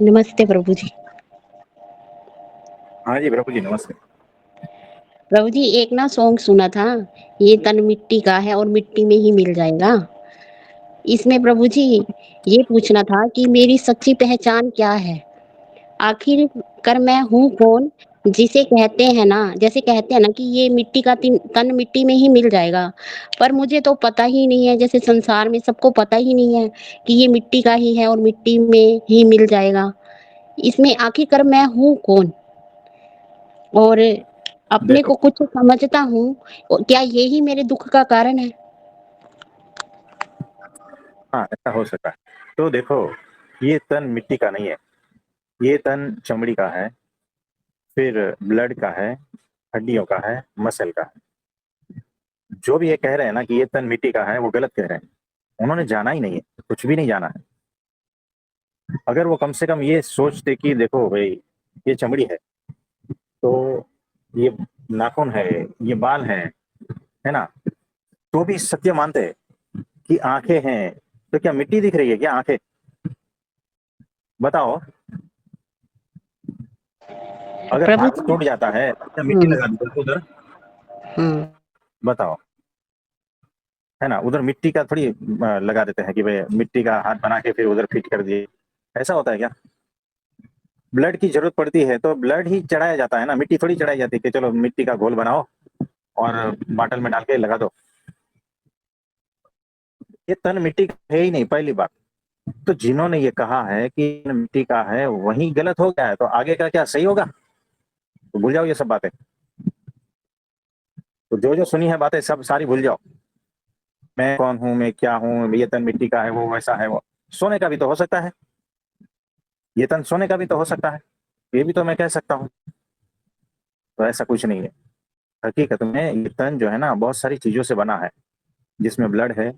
नमस्ते प्रभु जी। हाँ जी प्रभु जी, नमस्ते। प्रभु जी एक ना सॉन्ग सुना था, ये तन मिट्टी का है और मिट्टी में ही मिल जाएगा। इसमें प्रभु जी ये पूछना था कि मेरी सच्ची पहचान क्या है? आखिर कर मैं हूँ कौन? जिसे कहते हैं ना, जैसे कहते हैं ना कि ये मिट्टी का तन मिट्टी में ही मिल जाएगा। पर मुझे तो पता ही नहीं है, जैसे संसार में सबको पता ही नहीं है कि ये मिट्टी का ही है और मिट्टी में ही मिल जाएगा। इसमें आखिरकार मैं हूँ कौन? और अपने देखो, को कुछ समझता हूँ, क्या यही मेरे दुःख का कारण है? हाँ ऐसा हो सकता है। तो देखो, ये तन मिट्टी का नहीं है, ये तन चमड़ी का है, फिर ब्लड का है, हड्डियों का है, मसल का है। जो भी ये कह रहे हैं ना कि ये तन मिट्टी का है, वो गलत कह रहे हैं। उन्होंने जाना ही नहीं है, कुछ भी नहीं जाना है। अगर वो कम से कम ये सोचते कि देखो भाई, ये चमड़ी तो ये नाखून है, ये बाल है ना, तो भी सत्य मानते हैं कि आंखें हैं। तो क्या मिट्टी दिख रही है क्या आंखें? बताओ। अगर प्रभु हाथ जी। टूट जाता है तो क्या मिट्टी हुँ, लगा दी उधर? हुँ। बताओ। है ना, उधर मिट्टी का थोड़ी लगा देते हैं कि भाई मिट्टी का हाथ बना के फिर उधर फिट कर दिए। ऐसा होता है क्या? ब्लड की जरूरत पड़ती है तो ब्लड ही चढ़ाया जाता है ना, मिट्टी थोड़ी चढ़ाई जाती है कि चलो मिट्टी का घोल बनाओ और बाटल में डाल के लगा दो। ये तन मिट्टी का है ही नहीं, पहली बात। तो जिन्होंने ये कहा है कि तन मिट्टी का है वही गलत हो गया है, तो आगे का क्या सही होगा? तो भूल जाओ ये सब बातें। तो जो जो सुनी है बातें सब सारी भूल जाओ। मैं कौन हूँ, मैं क्या हूँ, ये तन मिट्टी का है, वो वैसा है, वो सोने का भी तो हो सकता है। ये तन सोने का भी तो हो सकता है, ये भी तो मैं कह सकता हूँ। तो ऐसा कुछ नहीं है। हकीकत में ये तन जो है ना, बहुत सारी चीजों से बना है, जिसमें ब्लड है,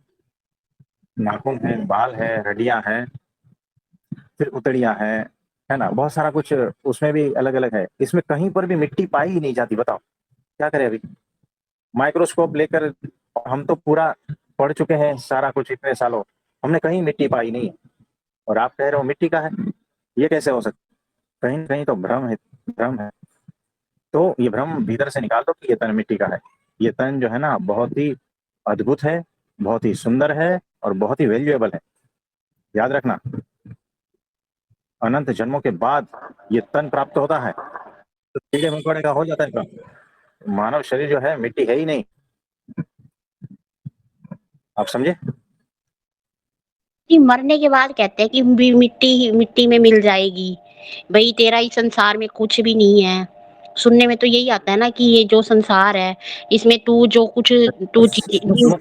नाखून है, बाल है, हड्डियां हैं, फिर उतड़ियां हैं, है ना, बहुत सारा कुछ उसमें भी अलग अलग है। इसमें कहीं पर भी मिट्टी पाई ही नहीं जाती। बताओ क्या करें अभी? माइक्रोस्कोप लेकर हम तो पूरा पढ़ चुके हैं सारा कुछ इतने सालों, हमने कहीं मिट्टी पाई नहीं है। और आप कह रहे हो मिट्टी का है, ये कैसे हो सकता है? कहीं न कहीं तो भ्रम है, भ्रम है। तो ये भ्रम भीतर से निकाल दो कि ये तन मिट्टी का है। ये तन जो है ना, बहुत ही अद्भुत है, बहुत ही सुंदर है और बहुत ही वैल्यूएबल है। याद रखना, अनंत जन्मों के बाद ये तन प्राप्त होता है। तो कीड़े मकोड़े का हो जाता है काम। मानव शरीर जो है मिट्टी है ही नहीं। आप समझे? कि मरने के बाद कहते हैं कि मिट्टी ही मिट्टी में मिल जाएगी। भई तेरा इस संसार में कुछ भी नहीं है। सुनने में तो यही आता है ना कि ये जो संसार है, इसमें तू जो कुछ तू सुनो सुनो,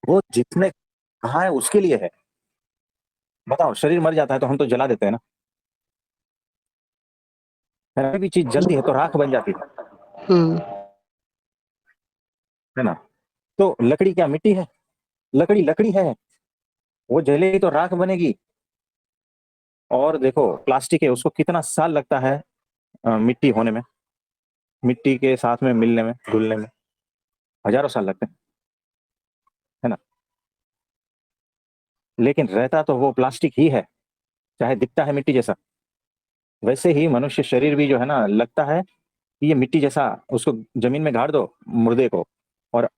वो जिसने कहा है उसके लिए है। बताओ, शरीर मर जाता है तो हम तो जला देते हैं ना। कोई भी चीज जलती है तो राख बन जाती हुँ। है ना। तो लकड़ी क्या मिट्टी है? लकड़ी लकड़ी है, वो जलेगी तो राख बनेगी। और देखो, प्लास्टिक है, उसको कितना साल लगता है मिट्टी होने में, मिट्टी के साथ में मिलने में, घुलने में हजारों साल लगते हैं, है ना। लेकिन रहता तो वो प्लास्टिक ही है, चाहे दिखता है मिट्टी जैसा। वैसे ही मनुष्य शरीर भी जो है ना, लगता है कि ये मिट्टी जैसा। उसको जमीन में गाड़ दो, मुर्दे को, और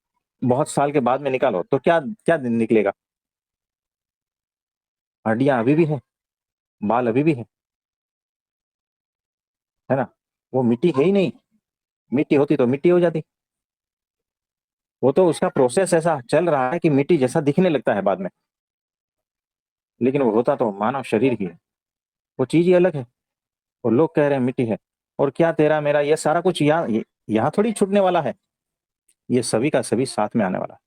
बहुत साल के बाद में निकालो तो क्या क्या निकलेगा? हड्डियां अभी भी है, बाल अभी भी है ना। वो मिट्टी है ही नहीं। मिट्टी होती तो मिट्टी हो जाती। वो तो उसका प्रोसेस ऐसा चल रहा है कि मिट्टी जैसा दिखने लगता है बाद में, लेकिन वो होता तो मानव शरीर ही है। वो चीज ही अलग है। और लोग कह रहे हैं मिट्टी है। और क्या तेरा मेरा ये सारा कुछ यहाँ थोड़ी छूटने वाला है। ये सभी का सभी साथ में आने वाला है।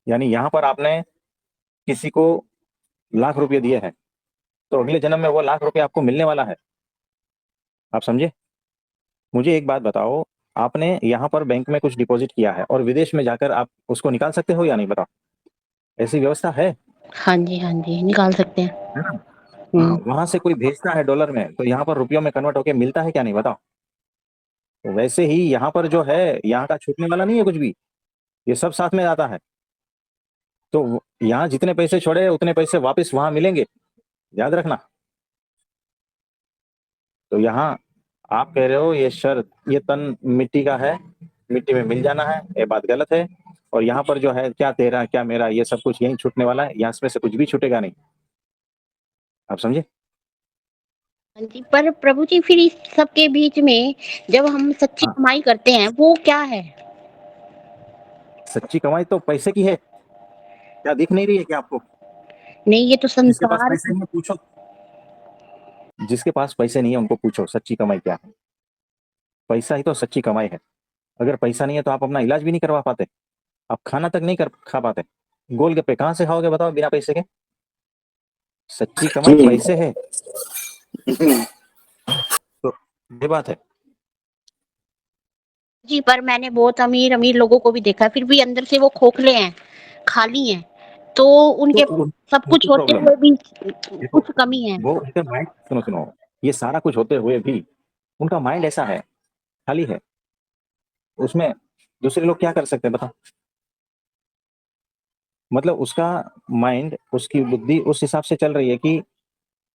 यानी यहाँ पर आपने किसी को लाख रुपए दिए हैं, तो अगले जन्म में वो लाख रुपए आपको मिलने वाला है। आप समझे? मुझे एक बात बताओ, आपने यहाँ पर बैंक में कुछ डिपॉजिट किया है और विदेश में जाकर आप उसको निकाल सकते हो या नहीं? बताओ, ऐसी व्यवस्था है? हाँ जी, हाँ जी, निकाल सकते हैं। है ना। हाँ, हुँ। वहां से कोई भेजता है डॉलर में तो यहाँ पर रुपयों में कन्वर्ट होके मिलता है क्या? नहीं, बताओ। तो वैसे ही यहाँ पर जो है, यहाँ का छूटने वाला नहीं है कुछ भी, ये सब साथ में आता है। तो यहाँ जितने पैसे छोड़े उतने पैसे वापस वहां मिलेंगे। याद रखना। तो यहाँ आप कह रहे हो ये शर्त, ये तन मिट्टी का है, मिट्टी में मिल जाना है, ये बात गलत है। और यहाँ पर जो है क्या तेरा क्या मेरा, ये सब कुछ यहीं छूटने वाला है, यहाँ इसमें से कुछ भी छूटेगा नहीं। आप समझे? हाँ जी, पर प्रभु जी फिर इस सब के बीच में जब हम सच्ची हाँ, कमाई करते हैं वो क्या है? सच्ची कमाई तो पैसे की है। क्या दिख नहीं रही है क्या आपको? नहीं, ये तो जिसके पास संसार पैसे नहीं है पूछो, जिसके पास पैसे नहीं है उनको पूछो सच्ची कमाई क्या है। पैसा ही तो सच्ची कमाई है। अगर पैसा नहीं है तो आप अपना इलाज भी नहीं करवा पाते, आप खाना तक नहीं कर खा पाते। गोलगप्पे कहाँ से खाओगे बताओ बिना पैसे के? सच्ची कमाई पैसे है। तो ये बात है। जी, पर मैंने बहुत अमीर-अमीर लोगों को भी देखा है, फिर भी अंदर से वो खोखले हैं, खाली हैं। तो तो उनके सब उनकी कुछ होते प्रॉब्लम है। हुए भी देखो, कुछ कमी है। वो उनका माइंड, सुनो सुनो, ये सारा कुछ होते हुए भी उनका माइंड ऐसा है, खाली है। उसमें दूसरे लोग क्या कर सकते हैं बताओ? मतलब उसका माइंड, उसकी बुद्धि उस हिसाब से चल रही है कि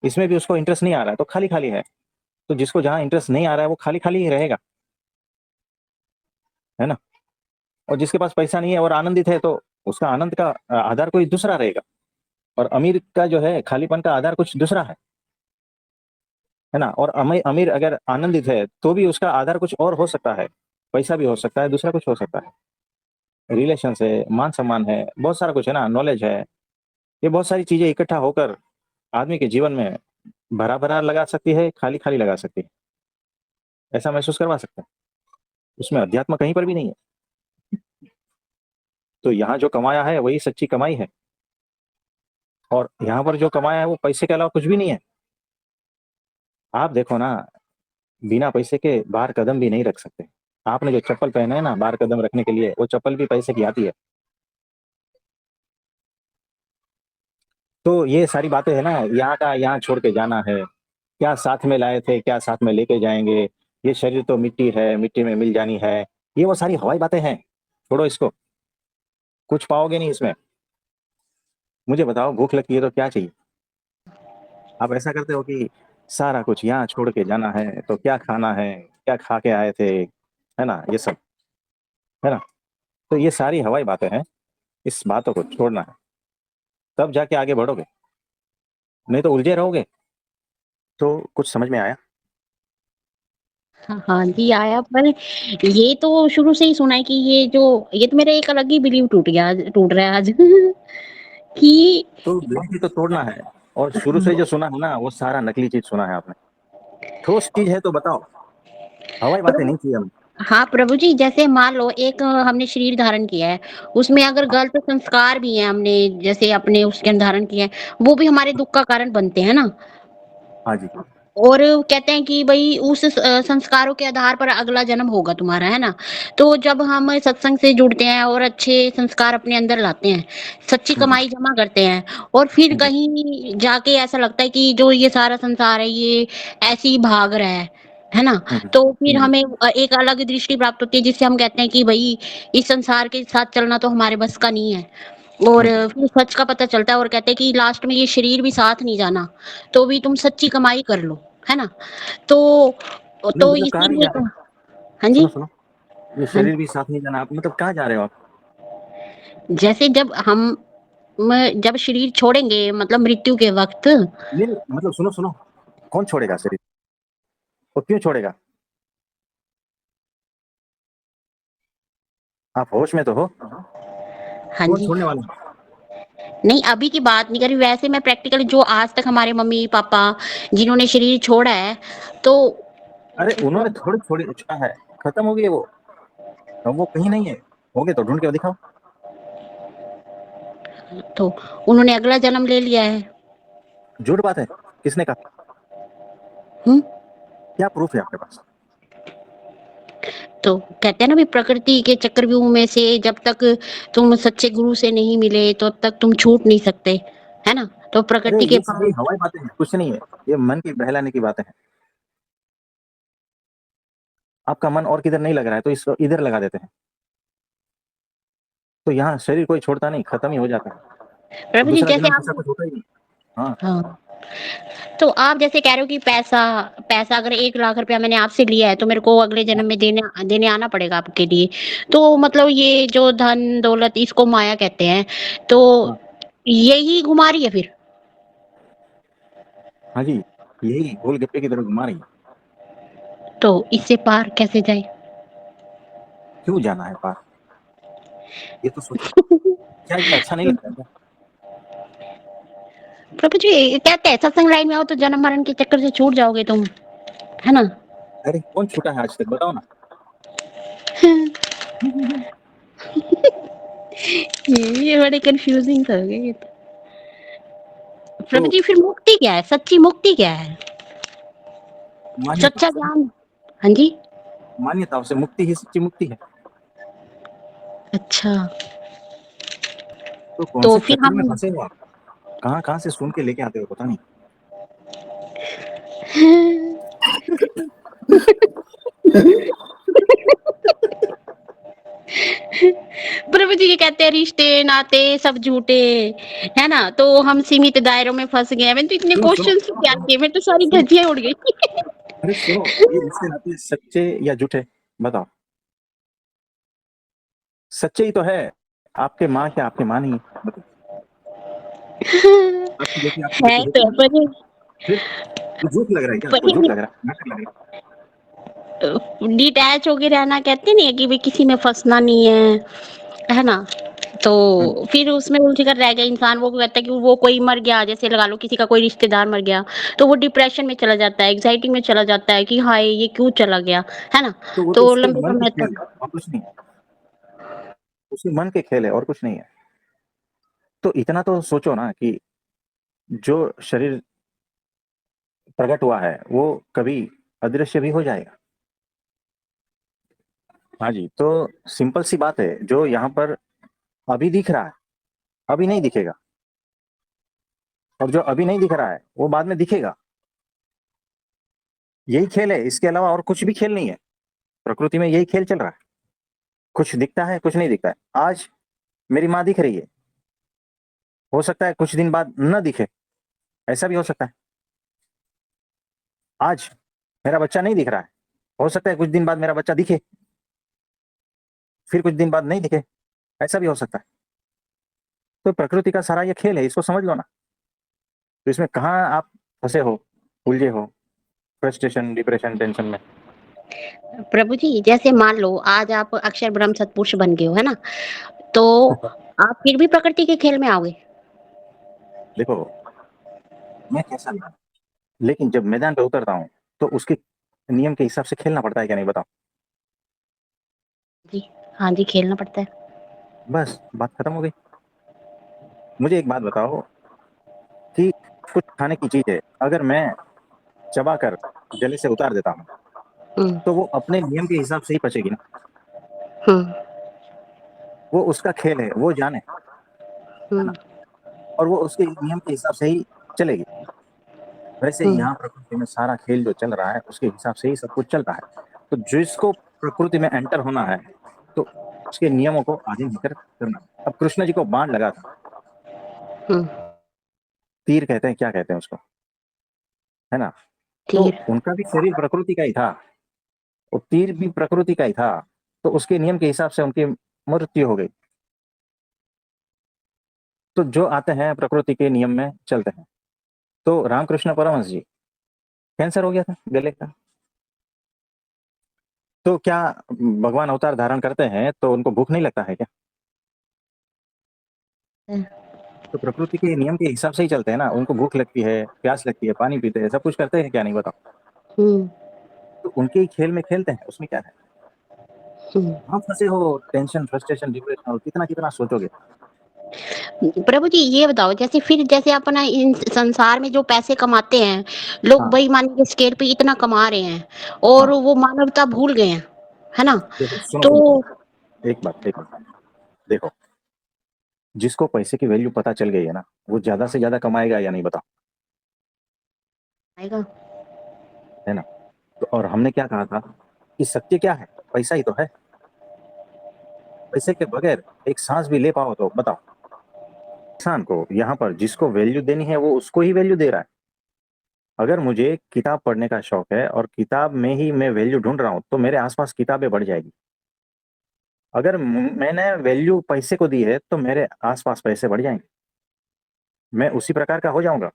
इसमें भी उसको इंटरेस्ट नहीं आ रहा है तो खाली खाली है। तो जिसको जहां इंटरेस्ट नहीं आ रहा है वो खाली खाली ही रहेगा, है ना? और जिसके पास पैसा नहीं है और आनंदित है तो उसका आनंद का आधार कोई दूसरा रहेगा। और अमीर का जो है खालीपन का आधार कुछ दूसरा है ना? और अमीर अमीर अगर आनंदित है तो भी उसका आधार कुछ और हो सकता है। पैसा भी हो सकता है, दूसरा कुछ हो सकता है, रिलेशन है, मान सम्मान है, बहुत सारा कुछ है ना, नॉलेज है। ये बहुत सारी चीजें इकट्ठा होकर आदमी के जीवन में भरा भरा लगा सकती है, खाली खाली लगा सकती है, ऐसा महसूस करवा सकता है। उसमें अध्यात्म कहीं पर भी नहीं है। तो यहाँ जो कमाया है वही सच्ची कमाई है। और यहाँ पर जो कमाया है वो पैसे के अलावा कुछ भी नहीं है। आप देखो ना, बिना पैसे के बाहर कदम भी नहीं रख सकते। आपने जो चप्पल पहना है ना बाहर कदम रखने के लिए, वो चप्पल भी पैसे की आती है। तो ये सारी बातें है ना, यहाँ का यहाँ छोड़ के जाना है, क्या साथ में लाए थे क्या साथ में लेके जाएंगे, ये शरीर तो मिट्टी है, मिट्टी में मिल जानी है, ये वो सारी हवाई बातें हैं। छोड़ो इसको, कुछ पाओगे नहीं इसमें। मुझे बताओ, भूख लगती है तो क्या चाहिए? आप ऐसा करते हो कि सारा कुछ यहाँ छोड़ के जाना है तो क्या खाना है, क्या खा के आए थे, है ना, ये सब, है ना? तो ये सारी हवाई बातें हैं। इस बातों को छोड़ना है, तब जाके आगे बढ़ोगे, नहीं तो उलझे रहोगे। तो कुछ समझ में आया? हाँ, हाँ जी, आया, पर ये तो शुरू से ही सुना है कि ये तो मेरा एक अलग ही बिलीव टूट रहा है आज कि तो दिल की तो तोड़ना है। और शुरू से जो सुना है ना वो सारा नकली चीज सुना है आपने। ठोस चीज है तो बताओ, हवाई बातें प्रभु नहीं की हम। हाँ, प्रभु जी, जैसे मान लो एक हमने शरीर धारण किया है, उसमें अगर हाँ, गलत संस्कार भी हैं हमने जैसे अपने उसके अंदर धारण किए हैं, वो भी हमारे दुःख का कारण बनते हैं ना? हाँ जी। और कहते हैं कि भई उस संस्कारों के आधार पर अगला जन्म होगा तुम्हारा, है ना? तो जब हम सत्संग से जुड़ते हैं और अच्छे संस्कार अपने अंदर लाते हैं, सच्ची हम्म, कमाई जमा करते हैं और फिर हम्म, कहीं जाके ऐसा लगता है कि जो ये सारा संसार है ये ऐसे ही भाग रहा है ना? हम्म, तो फिर हम्म, हमें एक अलग दृष्टि प्राप्त होती है जिससे हम कहते हैं कि भई इस संसार के साथ चलना तो हमारे बस का नहीं है। और हम्म। फिर सच का पता चलता है और कहते हैं कि लास्ट में ये शरीर भी साथ नहीं जाना, तो भी तुम सच्ची कमाई कर लो, है ना? तो नहीं मतलब कहाँ नहीं इसीलिए जा तो रहे? हाँ सुनो जी, सुनो, ये हाँ शरीर जी। भी साथ नहीं जाना, आप मतलब कहाँ जा रहे हो आप? जैसे जब शरीर छोड़ेंगे मतलब मृत्यु के वक़्त। नहीं नहीं, मतलब सुनो सुनो, कौन छोड़ेगा शरीर? वो क्यों छोड़ेगा? आप होश में तो हो? हाँ कौन जी। छोड़ने वाला है? नहीं, अभी की बात नहीं कर रही, वैसे मैं प्रैक्टिकली जो आज तक हमारे मम्मी-पापा जिन्होंने शरीर छोड़ा है, तो अरे उन्होंने थोड़ी थोड़ी छोड़ा है, खत्म हो गई वो। अब वो कहीं नहीं है, होगे तो ढूंढ के दिखाओ। तो उन्होंने अगला जन्म ले लिया है। झूठ बात है, किसने कहा? हुँ? क्या प्रूफ है आपके पास? तो कहते हैं ना, भी प्रकृति के चक्रव्यूह में से जब तक तुम सच्चे गुरु से नहीं मिले तब तक तुम छूट नहीं सकते, है ना? तो अरे प्रकृति के ये सारी हवाई बातें हैं, कुछ नहीं है। ये मन की बहलाने की बातें हैं। आपका मन और किधर नहीं लग रहा है तो इसको इधर लगा देते हैं। तो यहाँ शरीर कोई छोड़ता नहीं, खत्म ही हो जाता है। तो प्रभु जी दूसरा जैसे जन्म आप ऐसा कुछ होता ही नहीं। हाँ। हाँ, तो आप जैसे कह रहे हो कि पैसा पैसा अगर 1 लाख रुपया मैंने आपसे लिया है तो मेरे को अगले जन्म में देने देने आना पड़ेगा आपके लिए। तो मतलब ये जो धन दौलत इसको माया कहते हैं, हाँ, तो यही घुमा रही है फिर? हाँ जी, यही गोलगप्पे की तरह घुमा रही है। तो इससे पार कैसे जाए? क्यों जाना है पार? ये तो सोचो, क्या ये अच्छा नहीं लगता क्या? प्रभु जी कहते हैं सत्संग लाइन में आओ तो जन्म मरण के चक्कर से छूट जाओगे तुम, है ना? अरे कौन छूटा है आज तक, बताओ ना। ये बड़े कंफ्यूजिंग सा हो गया ये तो। प्रभु तो जी फिर मुक्ति क्या है? सच्ची मुक्ति क्या है? मान्यताओं सच्चा से, ज्ञान। हाँ जी। मान्यताओं से मुक्ति ही सच्ची मुक्ति है। अच्छा, तो कौन तो से फिर चक्कर में हम फंसे हो आप? कहाँ कहाँ से सुन के लेके आते हो, पता नहीं। प्रभु जी ये कहते हैं रिश्ते नाते सब झूठे, है ना? तो हम सीमित दायरों में फंस गए हैं। मैंने तो इतने सुनो सुनो क्वेश्चन सुनो क्या सुनो किए, मैं तो सारी सुनो, धज्जियां उड़ गई। अरे सुनो, ये रिश्ते नाते सच्चे या झूठे, बताओ। सच्चे ही तो है। आपके माँ क्या आपके माँ नहीं है, बताओ। आपकी बेटी आपकी है बेटी है तो क्या? पर फिर तो झूठ लग रहा है क्या आपको? झूठ पर लग रहा है, नाटक लग रहा डिटैच होके रहना कहते नहीं है कि भाई किसी में फंसना नहीं है ना? तो है। फिर उसमें उलझ कर रह गया इंसान। वो कहता है कि वो कोई मर गया, जैसे लगा लो किसी का कोई रिश्तेदार मर गया, तो वो डिप्रेशन में चला जाता है, एंग्जाइटी में चला जाता है कि हाय ये क्यों चला गया, है ना? तो वो तो तो उसके लंबे मन के समय खेल तक है और कुछ नहीं है। उसके मन के खेल है और कुछ नहीं है। तो इतना तो सोचो ना कि जो शरीर प्रकट हुआ है वो कभी अदृश्य भी हो जाएगा। हाँ जी, तो सिंपल सी बात है, जो यहाँ पर अभी दिख रहा है अभी नहीं दिखेगा, और जो अभी नहीं दिख रहा है वो बाद में दिखेगा। यही खेल है, इसके अलावा और कुछ भी खेल नहीं है। प्रकृति में यही खेल चल रहा है। कुछ दिखता है कुछ नहीं दिखता है। आज मेरी माँ दिख रही है, हो सकता है कुछ दिन बाद न दिखे, ऐसा भी हो सकता है। आज मेरा बच्चा नहीं दिख रहा है, हो सकता है कुछ दिन बाद मेरा बच्चा दिखे, फिर कुछ दिन बाद नहीं दिखे, ऐसा भी हो सकता है। तो प्रकृति का सारा ये खेल है, इसको समझ लो ना। तो इसमें कहाँ आप फंसे हो, उलझे हो, फ्रस्ट्रेशन डिप्रेशन टेंशन में। प्रभु जी जैसे मान लो आज आप अक्षर ब्रह्म सत्पुरुष बन गए हो, है ना? तो आप फिर भी प्रकृति के खेल में आओगे? देखो, मैं कैसा भी हूं, लेकिन जब मैदान पे उतरता हूँ तो उसके नियम के हिसाब से खेलना पड़ता है, क्या नहीं, बताओ। जी, हाँ जी, खेलना पड़ता है। बस बात खत्म हो गई। मुझे एक बात बताओ कि कुछ खाने की चीज है, अगर मैं चबा कर गले से उतार देता हूँ हुँ, तो वो अपने नियम के हिसाब से ही पचेगी ना। हुँ, वो उसका खेल है, वो जाने, है हुँ, ना। और वो उसके नियम के हिसाब से ही चलेगी। वैसे हुँ, यहाँ प्रकृति में सारा खेल जो चल रहा है उसके हिसाब से ही सब कुछ चल रहा है। तो जिसको प्रकृति में एंटर होना है तो उसके नियमों को अधीन होकर करना है। अब कृष्ण जी को बाण लगा था, हुँ, तीर कहते हैं क्या कहते हैं उसको, है ना। तो तीर। उनका भी शरीर प्रकृति का ही था, वो तीर भी प्रकृति का ही था। तो उसके नियम के हिसाब से उनकी मृत्यु हो गई। तो जो आते हैं प्रकृति के नियम में चलते हैं। तो रामकृष्ण परमहंस जी, कैंसर हो गया था गले का, तो क्या भगवान अवतार धारण करते हैं तो उनको भूख नहीं लगता है क्या? तो प्रकृति के नियम के हिसाब से ही चलते हैं ना, उनको भूख लगती है, प्यास लगती है, पानी पीते हैं, सब कुछ करते हैं, क्या नहीं, बताओ। हुँ, तो उनके ही खेल में खेलते हैं, उसमें क्या है। हुँ। आप फंसे हो टेंशन फ्रस्ट्रेशन डिप्रेशन, और कितना कितना सोचोगे। प्रभु जी ये बताओ जैसे फिर जैसे अपना इन संसार में जो पैसे कमाते हैं, लोग हाँ बेईमानी के स्केल पे इतना कमा रहे हैं हाँ, और वो मानवता भूल गए हैं, है ना? देखो सुनो तो सुनो सुनो, एक बात देखो, जिसको पैसे की वैल्यू पता चल गई है ना, वो ज्यादा से ज्यादा कमाएगा या नहीं, बताओ। आएगा। है ना। तो और हमने क्या कहा था कि सत्य क्या है, पैसा ही तो है। पैसे के बगैर एक सांस भी ले पाओ तो बताओ। इंसान को यहाँ पर जिसको वैल्यू देनी है वो उसको ही वैल्यू दे रहा है। अगर मुझे किताब पढ़ने का शौक है और किताब में ही मैं वैल्यू ढूंढ रहा हूँ तो मेरे आसपास किताबें बढ़ जाएगी। अगर मैंने वैल्यू पैसे को दी है तो मेरे आसपास पैसे बढ़ जाएंगे, मैं उसी प्रकार का हो जाऊंगा,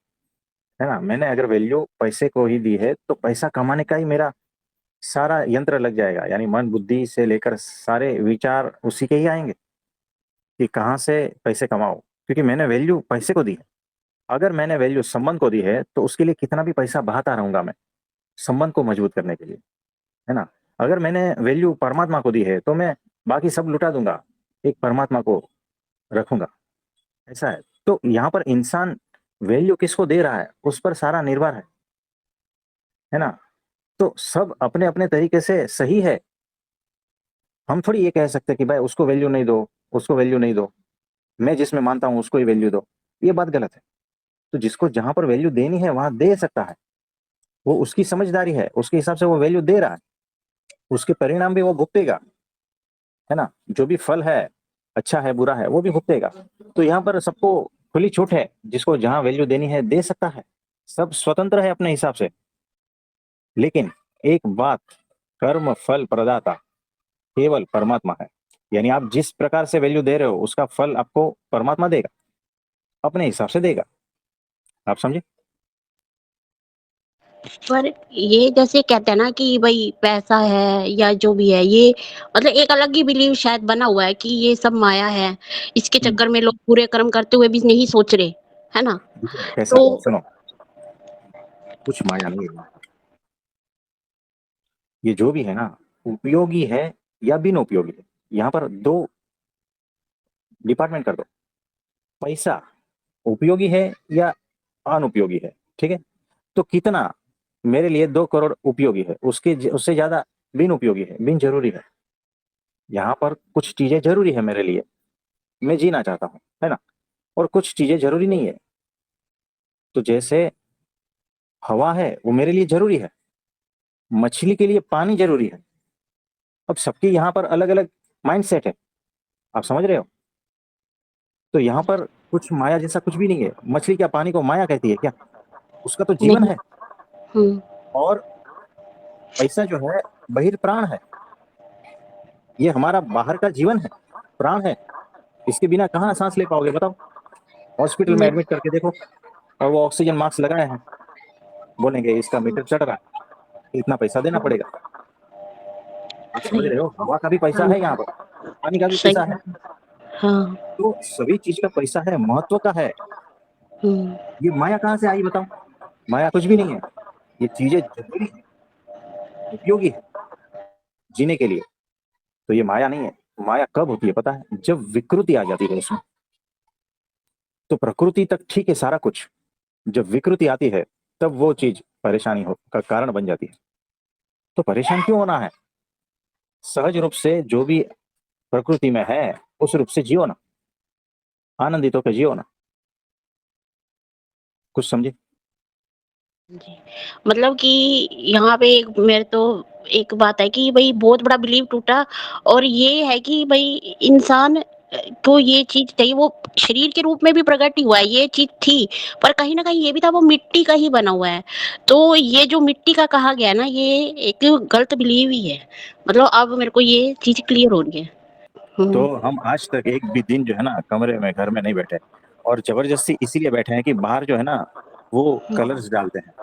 है ना। मैंने अगर वैल्यू पैसे को ही दी है तो पैसा कमाने का ही मेरा सारा यंत्र लग जाएगा, यानी मन बुद्धि से लेकर सारे विचार उसी के ही आएंगे कि कहाँ से पैसे कमाओ, क्योंकि मैंने वैल्यू पैसे को दी है। अगर मैंने वैल्यू संबंध को दी है तो उसके लिए कितना भी पैसा बहाता रहूंगा मैं, संबंध को मजबूत करने के लिए, है ना। अगर मैंने वैल्यू परमात्मा को दी है तो मैं बाकी सब लुटा दूंगा, एक परमात्मा को रखूंगा। ऐसा है। तो यहाँ पर इंसान वैल्यू किसको दे रहा है उस पर सारा निर्भर है ना। तो सब अपने अपने तरीके से सही है। हम थोड़ी ये कह सकते कि भाई उसको वैल्यू नहीं दो, उसको वैल्यू नहीं दो, मैं जिसमें मानता हूं उसको ही वैल्यू दो। ये बात गलत है। तो जिसको जहां पर वैल्यू देनी है वहां दे सकता है, वो उसकी समझदारी है, उसके हिसाब से वो वैल्यू दे रहा है, उसके परिणाम भी वो भुगतेगा, है ना। जो भी फल है, अच्छा है बुरा है, वो भी भुगतेगा। तो यहाँ पर सबको खुली छूट है, जिसको जहां वैल्यू देनी है दे सकता है, सब स्वतंत्र है अपने हिसाब से। लेकिन एक बात, कर्म फल प्रदाता केवल परमात्मा है। यानी आप जिस प्रकार से वैल्यू दे रहे हो उसका फल आपको परमात्मा देगा, अपने हिसाब से देगा। आप समझे। पर ये जैसे कहते हैं ना कि भाई पैसा है या जो भी है, ये मतलब एक अलग ही बिलीव शायद बना हुआ है कि ये सब माया है। इसके हम्म। चक्कर में लोग पूरे कर्म करते हुए भी नहीं सोच रहे, है ना? देखो, कैसा तो है सुनो, कुछ माया नहीं है। ये जो भी है ना, उपयोगी है या बिन उपयोगी है। यहाँ पर दो डिपार्टमेंट कर दो। पैसा उपयोगी है या अनुपयोगी है, ठीक है। तो कितना मेरे लिए 2 करोड़ उपयोगी है, उसके उससे ज्यादा बिन उपयोगी है, बिन जरूरी है। यहाँ पर कुछ चीजें जरूरी है मेरे लिए, मैं जीना चाहता हूँ, है ना। और कुछ चीजें जरूरी नहीं है। तो जैसे हवा है वो मेरे लिए जरूरी है, मछली के लिए पानी जरूरी है। अब सबके यहाँ पर अलग अलग माइंड सेट है, आप समझ रहे हो। तो यहाँ पर कुछ माया जैसा कुछ भी नहीं है। मछली क्या पानी को माया कहती है क्या? उसका तो जीवन नहीं। है। हुँ। और पैसा जो है बहिर्प्राण है, ये हमारा बाहर का जीवन है, प्राण है। इसके बिना कहाँ सांस ले पाओगे बताओ। हॉस्पिटल में नहीं। एडमिट करके देखो, और वो ऑक्सीजन मास्क लगाए हैं, बोलेंगे इसका मीटर चढ़ रहा है, इतना पैसा देना पड़ेगा। आप समझ सही। रहे हो, हवा का भी पैसा हाँ, है यहाँ पर, पानी का भी सही पैसा है। बात। हाँ। तो सभी चीज का पैसा है, महत्व का है। हुँ। ये माया कहाँ से आई बताओ। माया कुछ भी नहीं है। ये चीजें जरूरी है, उपयोगी है जीने के लिए। तो ये माया नहीं है। माया कब होती है पता है? जब विकृति आ जाती है उसमें। तो प्रकृति तक ठीक है सारा कुछ, जब विकृति आती है तब वो चीज परेशानी हो का कारण बन जाती है। तो परेशान क्यों होना है? सहज रूप से जो भी प्रकृति में है उस रूप से जियो ना, आनंदित होकर जियो ना। कुछ समझे। जी। मतलब कि यहाँ पे एक मेरे तो एक बात है कि भई बहुत बड़ा बिलीव टूटा, और ये है कि भई इंसान को ये चीज़ चाहिए, वो शरीर के रूप में भी प्रकट ही हुआ है, ये चीज़ थी, पर कहीं न कहीं ये भी था वो मिट्टी का ही बना हुआ है। तो ये जो मिट्टी का कहा गया ना, ये एक गलत बिलीव ही है। मतलब अब मेरे को ये चीज़ क्लियर हो रही है। तो हुँ। हम आज तक एक भी दिन जो है ना कमरे में घर में नहीं बैठे, और जबरदस्ती इसीलिए बैठे हैं कि बाहर जो है ना वो कलर्स डालते हैं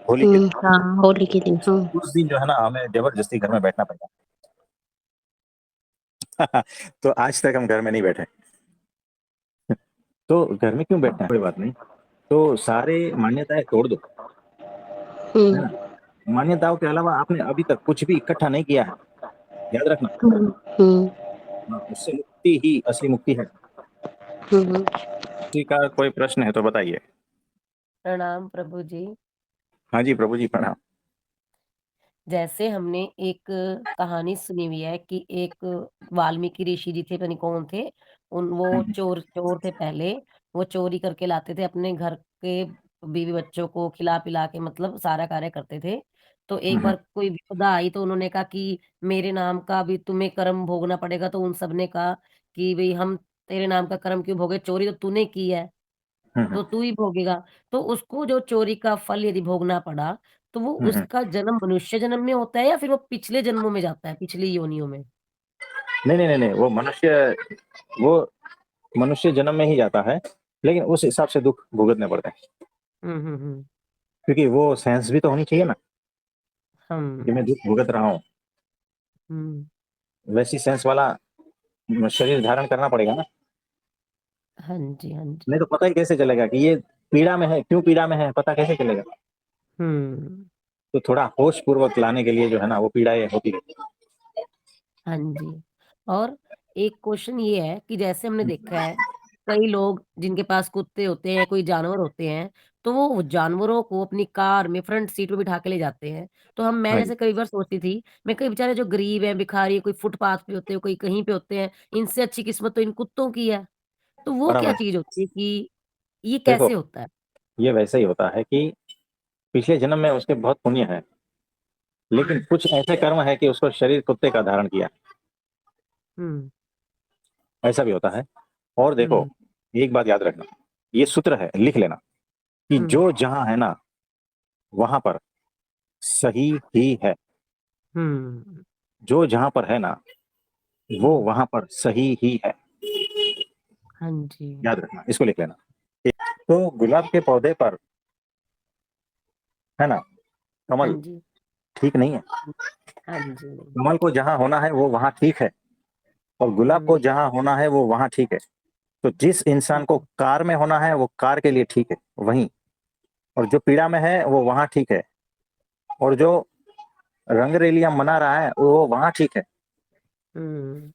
होली के हुँ, दिन। हाँ, होली के दिन, हाँ। उस दिन जो है ना हमें जबरदस्ती घर में बैठना पड़ता है। तो आज तक हम घर में नहीं बैठे। तो घर में क्यों बैठना है, कोई बात नहीं। तो सारे मान्यताएं तोड़ दो, है ना। हुँ। मान्यताओं के अलावा आपने अभी तक कुछ भी इकट्ठा नहीं किया है, याद रखना। हुँ। हुँ। हाँ, उससे मुक्ति ही असली मुक्ति है। हुँ, हुँ। किसी का कोई प्रश्न है तो बताइए। प्रणाम प्रभु जी। हाँ जी प्रभु जी प्रणाम। जैसे हमने एक कहानी सुनी हुई है कि एक वाल्मीकि ऋषि जी थे, पता नहीं कौन थे। वो हम्म, चोर चोर थे पहले। वो चोरी करके लाते थे अपने घर के बीवी बच्चों को खिला पिला के, मतलब सारा कार्य करते थे। तो एक हम्म, बार कोई विपदा आई तो उन्होंने कहा कि मेरे नाम का भी तुम्हें कर्म भोगना पड़ेगा। तो उन सब ने कहा कि भाई हम तेरे नाम का कर्म क्यों भोगे, चोरी तो तूने की है। तो तू ही भोगेगा। तो उसको जो चोरी का फल यदि भोगना पड़ा, तो वो हुँ, हुँ। उसका जन्म मनुष्य जन्म में होता है या फिर वो पिछले जन्मों में जाता है, पिछली योनियों में? नहीं, नहीं, नहीं, नहीं, वो मनुष्य जन्म में ही जाता है, लेकिन उस हिसाब से दुःख भुगतने पड़ते हैं। हुँ, हुँ, हुँ। क्योंकि वो सेंस भी तो होनी चाहिए ना, कि हम मैं दुःख भुगत रहा हूँ, हुँ। वैसी सेंस वाला शरीर धारण करना पड़ेगा ना, हाँ जी, हाँ जी। नहीं तो पता ही कैसे चलेगा कि ये पीड़ा में है, क्यों पीड़ा में है, पता कैसे चलेगा? हुँ। तो थोड़ा होश पूर्वक लाने के लिए जो है ना, वो पीड़ाएँ होती रहती हैं। हाँ जी। और एक क्वेश्चन ये है कि जैसे हमने देखा है, कई लोग जिनके पास कुत्ते होते हैं, कोई जानवर होते हैं, तो वो जानवरों को अपनी कार में फ्रंट सीट पे बिठा के ले जाते हैं। तो मैं हाँ जी, जैसे कई बार सोचती थी, मैं कई बेचारे जो गरीब हैं, भिखारी हैं, कोई फुटपाथ पे होते हैं, कोई कहीं पे होते हैं, इनसे अच्छी किस्मत तो इन कुत्तों की है। तो वो क्या बराबर। चीज़ होती है कि ये देखो, कैसे होता है? ये वैसे ही होता है कि पिछले जन्म में उसके बहुत पुण्य है, लेकिन कुछ ऐसे कर्म है कि उसको शरीर कुत्ते का धारण किया, हुँ, ऐसा भी होता है। और देखो, हुँ, एक बात याद रखना, ये सूत्र है, लिख लेना, कि हुँ, जो जहाँ है ना, वहाँ पर सही ही है। हुँ, जो जहाँ पर है ना, वो हुँ। वहाँ पर सही ही है। हाँ जी। याद रखना, इसको लिख लेना। तो गुलाब के पौधे पर, है ना, हाँ कमल जी। ठीक नहीं है। हाँ जी। कमल को जहाँ होना है वो वहाँ ठीक है, और गुलाब को हुँ, जहाँ होना है वो वहाँ ठीक है। तो जिस इंसान को हुँ, कार में होना है वो कार के लिए ठीक है, वहीं, और जो पीड़ा में है वो वहाँ ठीक है, और जो रंगरेलियां मना रहा है वो वहाँ ठीक है। हुँ।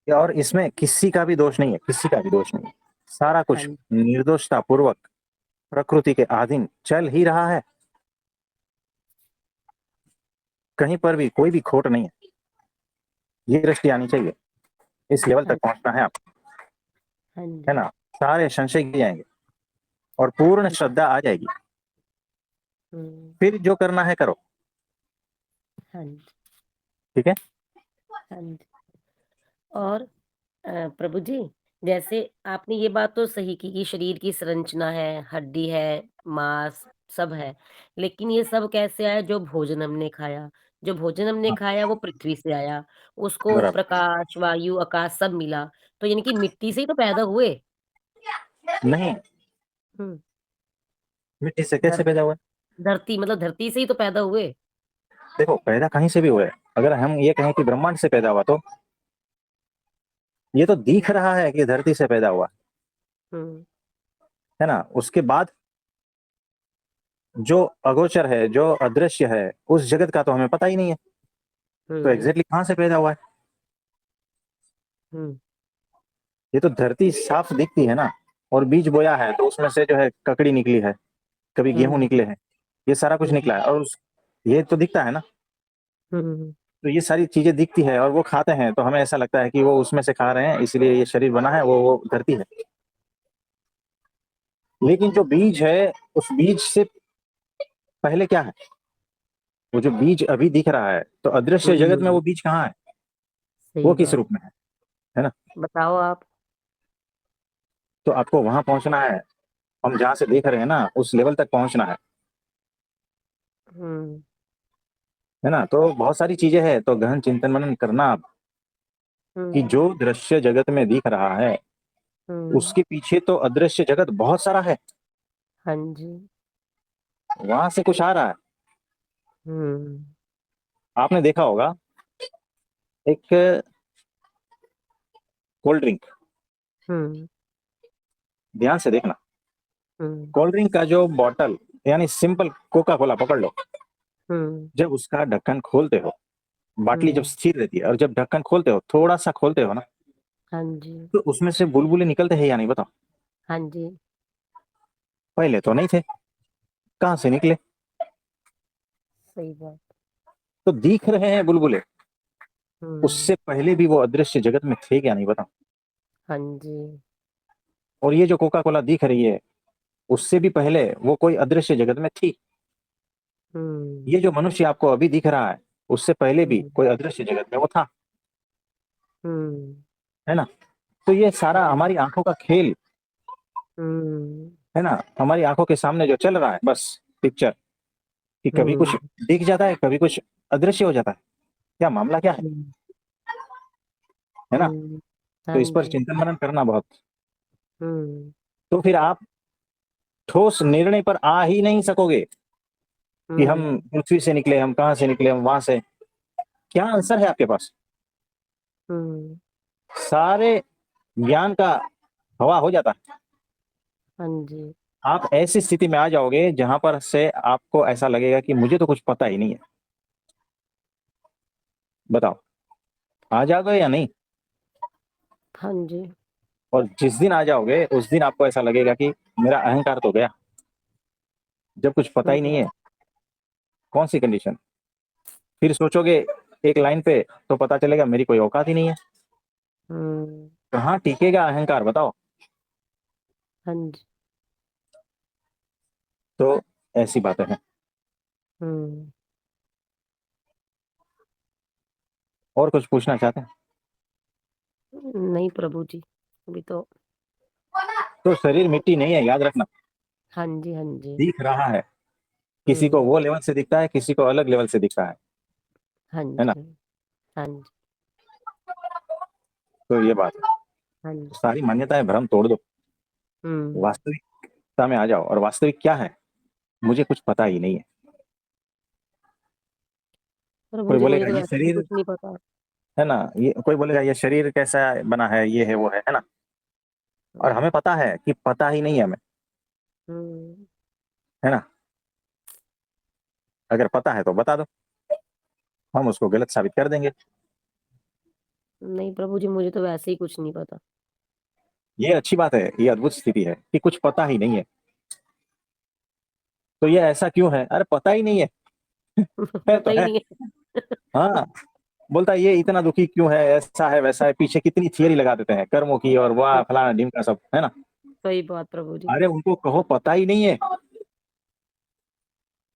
और इसमें किसी का भी दोष नहीं है, किसी का भी दोष नहीं है। सारा हाँ कुछ जी। निर्दोषता पूर्वक प्रकृति के अधीन चल ही रहा है, कहीं पर भी कोई भी खोट नहीं है। ये दृष्टि आनी चाहिए, इस लेवल हाँ, तक पहुंचना है आप, हाँ है जी। ना। सारे संशय गिर जाएंगे और पूर्ण हुँ, श्रद्धा आ जाएगी। हुँ। फिर जो करना है करो। हाँ जी, ठीक है। हाँ जी। और प्रभु जी, जैसे आपने ये बात तो सही की कि शरीर की संरचना है, हड्डी है, मांस सब है। लेकिन ये सब कैसे आया? जो भोजन हमने खाया। जो भोजन हमने हाँ, खाया वो पृथ्वी से आया। उसको बराबर। प्रकाश, वायु, आकाश सब मिला। तो यानी कि मिट्टी से ही तो पैदा हुए। नहीं, हुँ। मिट्टी से धर कैसे पैदा हुआ? धरती मतलब धरती से ही तो पैदा हुए। देखो, पैदा कहीं से भी हुआ है। अगर हम ये कहें कि ब्रह्मांड से पैदा हुआ, तो ये तो हुँ, दिख रहा है कि धरती से पैदा हुआ, हुँ, है ना। उसके बाद जो अगोचर है, जो अदृश्य है, उस जगत का तो हमें पता ही नहीं है। तो हुँ, एग्जैक्टली कहाँ से पैदा हुआ है? हुँ, ये तो धरती साफ दिखती है ना, और बीज बोया है तो उसमें से जो है ककड़ी निकली है, कभी गेहूं हुँ, निकले हैं, ये सारा कुछ हुँ, निकला है, और ये तो दिखता है ना। हुँ, तो ये सारी चीजें दिखती है और वो खाते हैं, तो हमें ऐसा लगता है कि वो उसमें से खा रहे हैं, इसलिए ये शरीर बना है, वो धरती है। लेकिन जो बीज है, उस बीज से पहले क्या है? वो जो बीज अभी दिख रहा है, तो अदृश्य जगत में हुँ, वो बीज कहाँ है? वो सही किस बात। रूप में है ना। बताओ आप। तो आपको वहां पहुंचना है, हम जहां से देख रहे हैं ना, उस लेवल तक पहुंचना हुँ, है ना। तो बहुत सारी चीजें हैं, तो गहन चिंतन मनन करना आप, कि हुँ, जो दृश्य जगत में दिख रहा है, हुँ, उसके पीछे तो अदृश्य जगत बहुत सारा है, हाँ जी। वहां से कुछ आ रहा है। हुँ, आपने देखा होगा, एक कोल्ड ड्रिंक, हुँ, ध्यान से देखना, हुँ, कोल्ड ड्रिंक का जो बॉटल, यानी सिंपल कोका कोला पकड़ लो, हुँ, जब उसका ढक्कन खोलते हो, बाटली जब हुँ, स्थिर रहती है, और जब ढक्कन खोलते हो, थोड़ा सा खोलते हो ना, हाँ जी, तो उसमें से बुलबुले निकलते हैं या नहीं, बताओ? हाँ जी, पहले तो नहीं थे, कहाँ से निकले? सही बात। तो दिख रहे हैं बुलबुले, हुँ, उससे पहले भी वो अदृश्य जगत में थे क्या, नहीं, बताओ? हाँ जी, और ये जो कोका कोला दिख रही है, उससे भी पहले वो कोई अदृश्य जगत में थी। हुँ, ये जो मनुष्य आपको अभी दिख रहा है, उससे पहले भी हुँ, कोई अदृश्य जगत में वो था, हुँ, है ना। तो ये हाँ सारा जी, हमारी आंखों का खेल, हुँ, है ना, हमारी आंखों के सामने जो चल रहा है बस पिक्चर, कि कभी कुछ हम्म दिख जाता है, कभी कुछ अदृश्य हो जाता है, क्या मामला क्या हम्म है ना। हाँ तो इस पर जी। चिंतन मनन करना बहुत। हम्म तो फिर आप ठोस निर्णय पर आ ही नहीं सकोगे कि हम हम्म पृथ्वी से निकले, हम कहाँ से निकले, हम वहां से, क्या आंसर है आपके पास? हम्म सारे ज्ञान का हवा हो जाता है। हाँ जी। आप ऐसी स्थिति में आ जाओगे जहां पर से आपको ऐसा लगेगा कि मुझे तो कुछ पता ही नहीं है। बताओ, आ जाओगे या नहीं? हाँ जी। और जिस दिन आ जाओगे उस दिन आपको ऐसा लगेगा कि मेरा अहंकार तो गया, जब कुछ पता ही नहीं हम्म है। कौन सी कंडीशन? फिर सोचोगे एक लाइन पे, तो पता चलेगा मेरी कोई औकात ही नहीं है। हम्म कहाँ टिकेगा अहंकार, बताओ। हाँ जी। तो ऐसी बातें हैं। हम्म और कुछ पूछना चाहते हैं? नहीं प्रभु जी, अभी तो। तो शरीर मिट्टी नहीं है, याद रखना। हाँ जी हाँ जी। दिख रहा है, किसी को हम्म वो लेवल से दिखता है, किसी को अलग लेवल से दिखता हाँ है ना। जी हाँ जी तो ये बात है। हाँ तो जी। सारी मान्यताएं भ्रम तोड़ दो, हम्म वास्तविकता में आ जाओ। और वास्तविक क्या है? मुझे कुछ पता ही नहीं है। प्रभु कोई जी मुझे बोलेगा तो ये वैसे भी शरीर, कुछ नहीं पता। है ना, ये कोई बोलेगा ये शरीर कैसा बना है, ये है वो है ना। और हम्म हमें पता है कि पता ही नहीं है हमें, हम्म, है ना। अगर पता है तो बता दो, हम उसको गलत साबित कर देंगे। नहीं प्रभु जी, मुझे तो वैसे ही कुछ नहीं पता। ये अच्छी बात है, ये अद्भुत स्थिति है कि कुछ पता ही नहीं है। तो ये ऐसा क्यों है? अरे पता ही नहीं है, है पता तो ही है। नहीं है। हाँ, बोलता है ये इतना दुखी क्यों है, ऐसा है वैसा है, पीछे कितनी थियरी लगा देते हैं कर्मों की और वाह फलाना ढिमका सब, है ना। सही बात प्रभु जी। अरे उनको कहो पता ही नहीं है,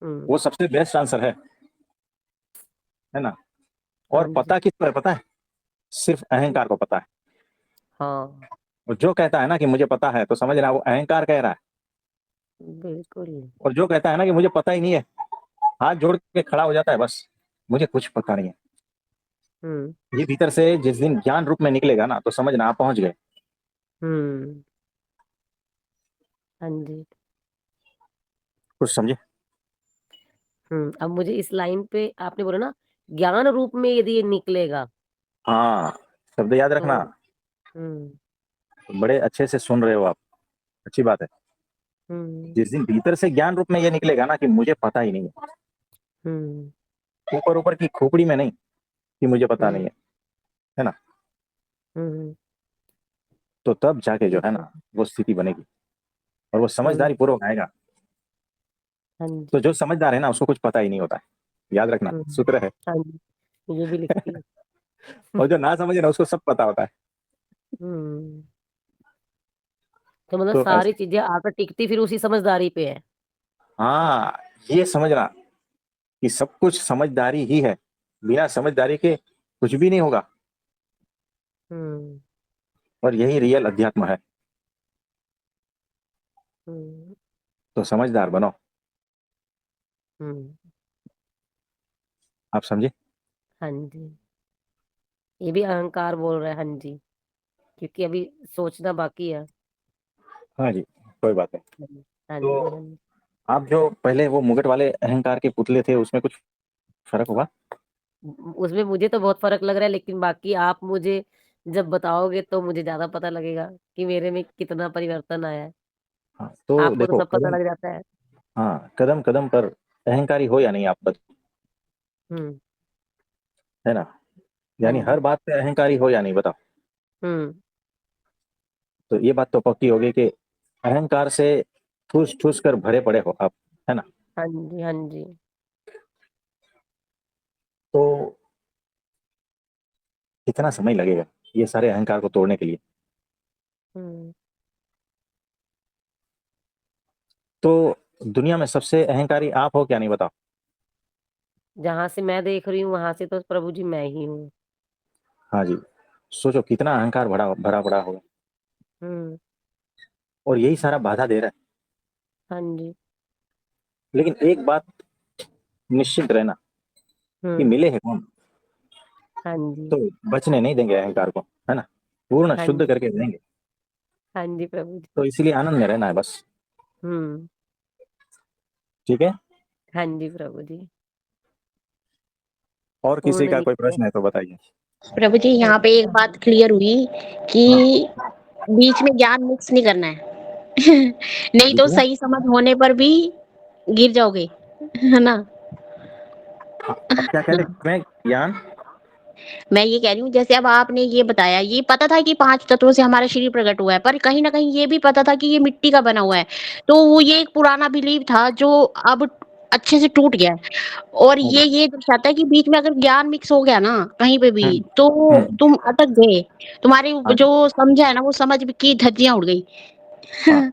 हम्म वो सबसे बेस्ट आंसर है ना। हाँ और जी। पता किस पर पता है? सिर्फ अहंकार को पता है। हाँ और जो कहता है ना कि मुझे पता है, तो समझना वो अहंकार कह रहा है। बिल्कुल। और जो कहता है ना कि मुझे पता ही नहीं है, हाथ जोड़ के खड़ा हो जाता है, बस मुझे कुछ पता नहीं है। हम्म ये भीतर से जिस दिन ज्ञान रूप में निकलेगा ना, तो समझना आप पहुंच गए। हम्म हाँ जी। कुछ समझे? अब मुझे इस लाइन पे आपने बोला ना, ज्ञान रूप में यदि ये निकलेगा हाँ, शब्द याद रखना। तो। हम्म बड़े अच्छे से सुन रहे हो आप, अच्छी बात है। हम्म जिस दिन भीतर से ज्ञान रूप में ये निकलेगा ना कि मुझे पता ही नहीं है, हम्म ऊपर ऊपर की खोपड़ी में नहीं कि मुझे पता नहीं हम्म है ना। हम्म तो तब जाके जो ठीक है है। ना वो स्थिति बनेगी, और वो हम्म समझदारी पूर्वक आएगा। हाँ तो जी। जो समझदार है ना उसको कुछ पता ही नहीं होता है, याद रखना हम्म सूत्र है। हाँ जी, ये भी लिखती हूँ। और जो ना समझे ना उसको सब पता होता है। हम्म तो मतलब तो सारी ऐसे, चीजें आकर टिकती फिर उसी समझदारी पे है। हाँ, ये समझना कि सब कुछ समझदारी ही है, बिना समझदारी के कुछ भी नहीं होगा। हम्म और यही रियल अध्यात्म है। हम्म तो समझदार बनो। हम्म आप समझे? हाँ जी, ये भी अहंकार बोल रहा है हाँ जी, क्योंकि अभी सोचना बाकी है। हाँ जी, कोई बात नहीं। हाँ जी तो हाँ जी। आप जो पहले वो मुगट वाले अहंकार के पुतले थे, उसमें कुछ फर्क हुआ? उसमें मुझे तो बहुत फर्क लग रहा है, लेकिन बाकी आप मुझे जब बताओगे तो मुझे ज्यादा पता लगेगा कि मेरे में कितना परिवर्तन आया है। हाँ तो आपको तो देखो, सब पता कदम, लग जाता है। हाँ, कदम कदम पर अहंकारी हो या नहीं आप बस, हम्म है ना। हाँ यानी हर जी। बात पे अहंकारी हो या नहीं, बताओ। हम्म तो ये बात तो पक्की होगी कि अहंकार से ठूस ठूस कर भरे पड़े हो आप, है ना। हाँ जी हाँ जी। तो कितना समय लगेगा ये सारे अहंकार को तोड़ने के लिए? हम्म तो दुनिया में सबसे अहंकारी आप हो क्या नहीं, बताओ। जहां से मैं देख रही हूँ वहां से तो प्रभु जी मैं ही हूँ। हाँ जी, सोचो कितना अहंकार भरा भरा पड़ा होगा। हम्म और यही सारा बाधा दे रहा है। हाँ जी। लेकिन एक बात निश्चित रहना कि हुँ। मिले हैं कौन, हाँ जी। तो बचने नहीं देंगे अहंकार को, है ना? पूर्ण हाँ शुद्ध जी। करके देंगे। हाँ जी प्रभु जी। तो इसीलिए आनंद में रहना है बस। हुँ। ठीक है? हाँ जी प्रभु जी। और किसी पूर्ण का कोई निश्चय। प्रश्न है तो बताइए। प्रभु जी हाँ यहाँ पे एक बात क्लियर हुई कि हाँ, बीच में ज्ञान मिक्स नहीं करना है। नहीं ठीक तो है। सही समझ होने पर भी गिर जाओगे, है ना? हाँ, अब क्या कह रहे हैं? मैं ज्ञान मैं ये कह रही हूँ जैसे अब आपने ये बताया, ये पता था कि 5 तत्वों से हमारा शरीर प्रकट हुआ है, पर कहीं न कहीं ये भी पता था कि ये मिट्टी का बना हुआ है। तो वो ये एक पुराना बिलीव था जो अब अच्छे से टूट गया है। और हाँ जी। ये दर्शाता है कि बीच में अगर ज्ञान मिक्स हो गया ना कहीं पे भी, हुँ, तो हुँ, तुम अटक गए। तुम्हारी हाँ जी, जो समझा है ना वो समझ की धज्जियाँ उड़ गई। हाँ,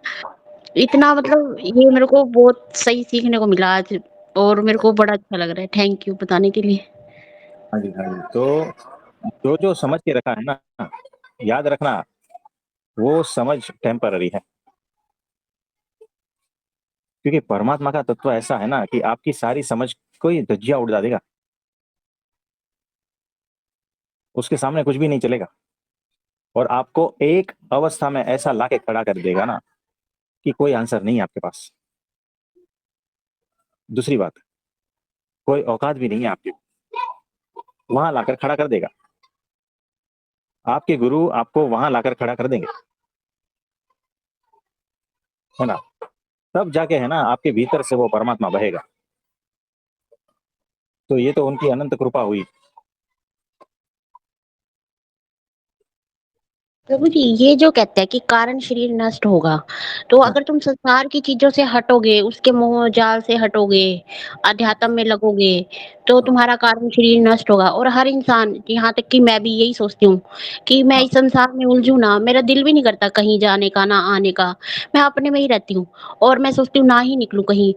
इतना मतलब ये मेरे को बहुत सही सीखने को मिला आज, और मेरे को बड़ा अच्छा लग रहा है। थैंक यू बताने के लिए। हाँ जी, हाँ जी। तो जो-जो समझ के रखा है ना, याद रखना वो समझ टेम्परेरी है। क्योंकि परमात्मा का तत्व ऐसा है ना कि आपकी सारी समझ को ये धज्जियाँ उड़ा देगा। उसके सामने कुछ भी नहीं चलेगा और आपको एक अवस्था में ऐसा लाके खड़ा कर देगा ना कि कोई आंसर नहीं है आपके पास। दूसरी बात, कोई औकात भी नहीं है आपकी, वहाँ लाकर खड़ा कर देगा। आपके गुरु आपको वहाँ लाकर खड़ा कर देंगे, है ना? तब जाके है ना आपके भीतर से वो परमात्मा बहेगा। तो ये तो उनकी अनंत कृपा हुई। प्रभु जी ये जो कहते हैं कि कारण शरीर नष्ट होगा, तो हाँ, अगर तुम संसार की चीजों से हटोगे, उसके मोह जाल से हटोगे, अध्यात्म में लगोगे, तो हाँ, तुम्हारा कारण शरीर नष्ट होगा। और हर इंसान, यहाँ तक कि मैं भी यही सोचती हूँ कि मैं हाँ। इस संसार में उलझूँ ना, मेरा दिल भी नहीं करता कहीं जाने का, ना आने का। मैं अपने में ही रहती हूँ और मैं सोचती हूँ ना ही निकलूँ कहीं।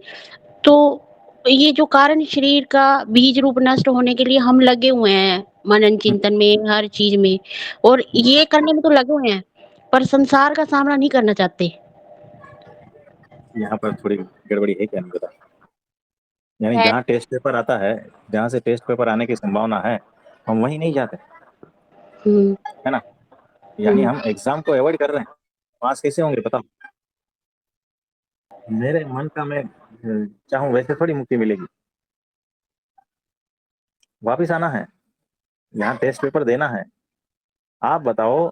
तो ये जो कारण शरीर का बीज रूप नष्ट होने के लिए हम लगे हुए हैं, मनन हुँ, चिंतन में, हर चीज में, और हुँ। ये करने में तो लगे हुए हैं, पर संसार का सामना नहीं करना चाहते। यहाँ पर थोड़ी गड़बड़ी है क्या नहीं पता। यानी है। जहाँ टेस्ट पेपर आता है, जहाँ से टेस्ट पेपर आने की संभावना है, हम वहीं नहीं जाते, हम्म। है ना? यानी हम्म। हम एग्ज़ाम को अवॉइड कर रहे हैं। पास कैसे होंगे बताओ? मेरे मन का मैं चाहूँ वैसे थोड़ी मुक्ति मिलेगी। वापिस आना है, यहाँ टेस्ट पेपर देना है। आप बताओ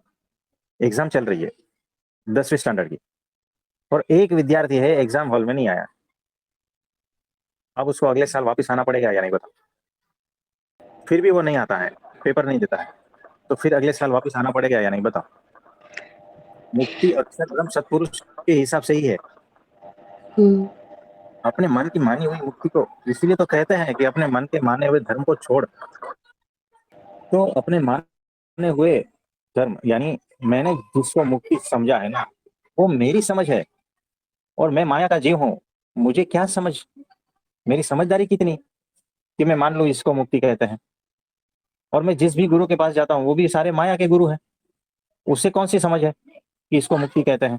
एग्ज़ाम चल रही है 10वीं स्टैंडर्ड की और एक विद्यार्थी है एग्ज़ाम हॉल में नहीं आया। अब उसको अगले साल वापिस आना पड़ेगा या नहीं बताओ? फिर भी वो नहीं आता है, पेपर नहीं देता है, तो फिर अगले साल वापिस आना पड़ेगा या नहीं बताओ? मुक्ति अक्षर ब्रह्म सत्पुरुष के हिसाब से ही है। हम्म। अपने मन की मानी हुई मुक्ति को इसीलिए तो कहते हैं कि अपने मन के माने हुए धर्म को छोड़। तो अपने माने हुए धर्म यानी मैंने जिसको मुक्ति समझा है ना, वो मेरी समझ है और मैं माया का जीव हूँ। मुझे क्या समझ, मेरी समझदारी कितनी कि मैं मान लूँ इसको मुक्ति कहते हैं। और मैं जिस भी गुरु के पास जाता हूँ वो भी सारे माया के गुरु हैं। उससे कौन सी समझ है कि इसको मुक्ति कहते हैं?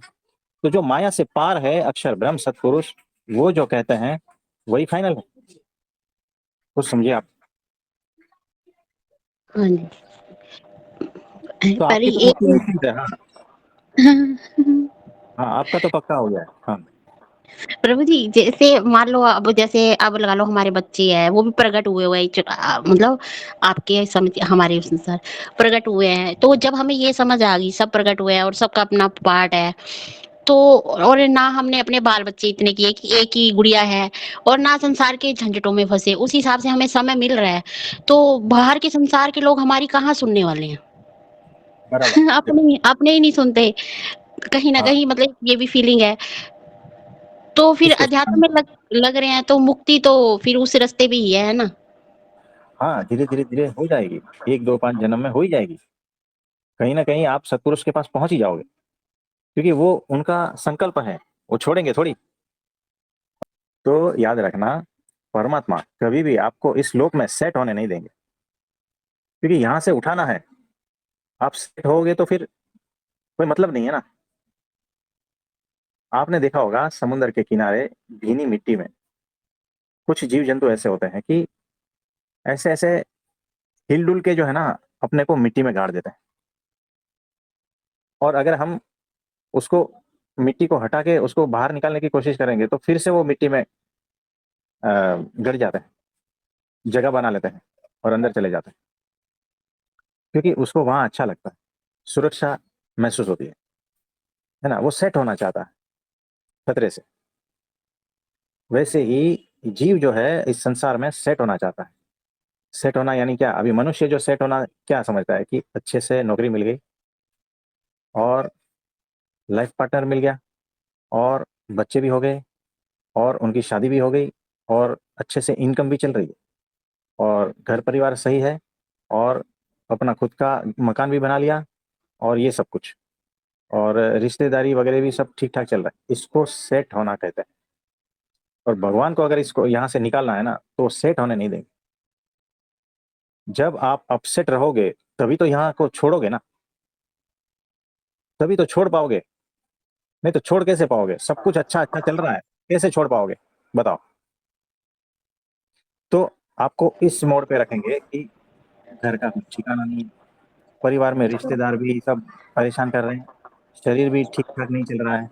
तो जो माया से पार है अक्षर ब्रह्म सत्पुरुष, वो जो कहते हैं वही फाइनल है। कुछ समझिए आप। हाँ जी। तो पर आपकी तो मुक्ति एक निश्चित है। हाँ, हाँ, आपका तो पक्का हो गया है। हाँ, प्रभु जी जैसे मान लो, अब जैसे अब लगा लो हमारे बच्चे हैं, वो भी प्रकट हुए हैं, मतलब आपके समझ हमारे अनुसार प्रकट हुए हैं। तो जब हमें ये समझ आ गई सब प्रकट हुए हैं और सबका अपना पार्ट है, तो और ना हमने अपने बाल बच्चे इतने किए कि एक ही गुड़िया है, और ना संसार के झंझटों में फंसे, उस हिसाब से हमें समय मिल रहा है, तो बाहर के संसार के लोग हमारी कहाँ सुनने वाले हैं? बराबर। देखो, अपने अपने ही नहीं सुनते कहीं ना हाँ, कहीं, मतलब ये भी फीलिंग है। तो फिर किसको अध्यात्म सुनाएं? में लग रहे हैं, तो मुक्ति तो फिर उस रास्ते भी ही है ना? हाँ, धीरे-धीरे हो जाएगी। 1, 2, 5 जन्म में हो ही जाएगी। कहीं न कहीं आप सत्पुरुष के पास पहुँच ही जाओगे, क्योंकि वो उनका संकल्प है, वो छोड़ेंगे थोड़ी। तो याद रखना, परमात्मा कभी भी आपको इस लोक में सेट होने नहीं देंगे, क्योंकि यहाँ से उठाना है। आप सेट होगे तो फिर कोई मतलब नहीं है ना। आपने देखा होगा समुद्र के किनारे भीनी मिट्टी में कुछ जीव जंतु ऐसे होते हैं कि ऐसे ऐसे हिल-डुल के जो है ना अपने को मिट्टी में गाड़ देते हैं। और अगर हम उसको मिट्टी को हटा के उसको बाहर निकालने की कोशिश करेंगे तो फिर से वो मिट्टी में गड़ जाते हैं, जगह बना लेते हैं और अंदर चले जाते हैं। क्योंकि उसको वहाँ अच्छा लगता है, सुरक्षा महसूस होती है ना? वो सेट होना चाहता है खतरे से। वैसे ही जीव जो है इस संसार में सेट होना चाहता है। सेट होना यानी क्या? अभी मनुष्य जो सेट होना क्या समझता है कि अच्छे से नौकरी मिल गई और लाइफ पार्टनर मिल गया और बच्चे भी हो गए और उनकी शादी भी हो गई और अच्छे से इनकम भी चल रही है और घर परिवार सही है और अपना खुद का मकान भी बना लिया और ये सब कुछ और रिश्तेदारी वगैरह भी सब ठीक-ठाक चल रहा है। इसको सेट होना कहते हैं। और भगवान को अगर इसको यहाँ से निकालना है ना, तो सेट होने नहीं देंगे। जब आप अपसेट रहोगे, तभी तो यहाँ को छोड़ोगे ना, तभी तो छोड़ पाओगे, नहीं तो छोड़ कैसे पाओगे? सब कुछ अच्छा-अच्छा चल रहा है, कैसे छोड़ पाओगे? बताओ। तो आपको इस मोड़ पे रखेंगे कि घर का कुछ ठिकाना नहीं है, परिवार में रिश्तेदार भी सब परेशान कर रहे हैं, शरीर भी ठीक-ठाक नहीं चल रहा है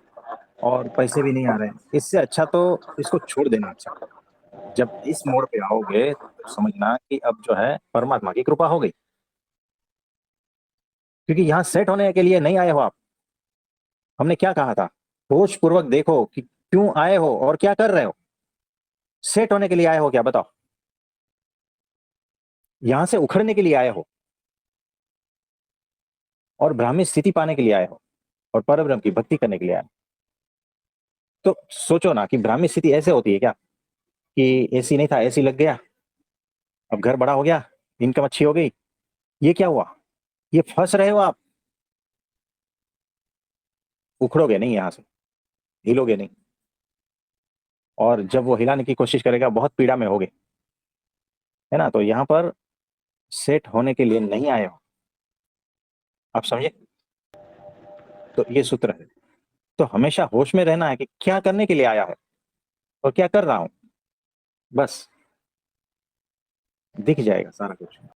और पैसे भी नहीं आ रहे हैं। इससे अच्छा तो इसको छोड़ देना अच्छा। जब इस मोड़ पे आओगे, तो समझना कि अब जो है परमात्मा की कृपा हो गई। क्योंकि यहाँ सेट होने के लिए नहीं आए हो आप। हमने क्या कहा था? होश-पूर्वक देखो कि क्यों आए हो और क्या कर रहे हो? सेट होने के लिए आए हो क्या बताओ? यहाँ से उखड़ने के लिए आए हो और ब्राह्मी स्थिति पाने के लिए आए हो और परब्रह्म की भक्ति करने के लिए आए हो। तो सोचो ना कि ब्राह्मी स्थिति ऐसे होती है क्या कि एसी नहीं था, एसी लग गया, अब घर बड़ा हो गया, इनकम अच्छी हो गई, ये क्या हुआ? ये फँस रहे हो आप, उखड़ोगे नहीं यहाँ से, हिलोगे नहीं और जब वो हिलाने की कोशिश करेगा बहुत पीड़ा में होगे, है ना? तो यहाँ पर सेट होने के लिए नहीं आए हो। आप समझे? तो ये सूत्र है। तो हमेशा होश में रहना है कि क्या करने के लिए आया है और क्या कर रहा हूँ, बस दिख जाएगा सारा कुछ।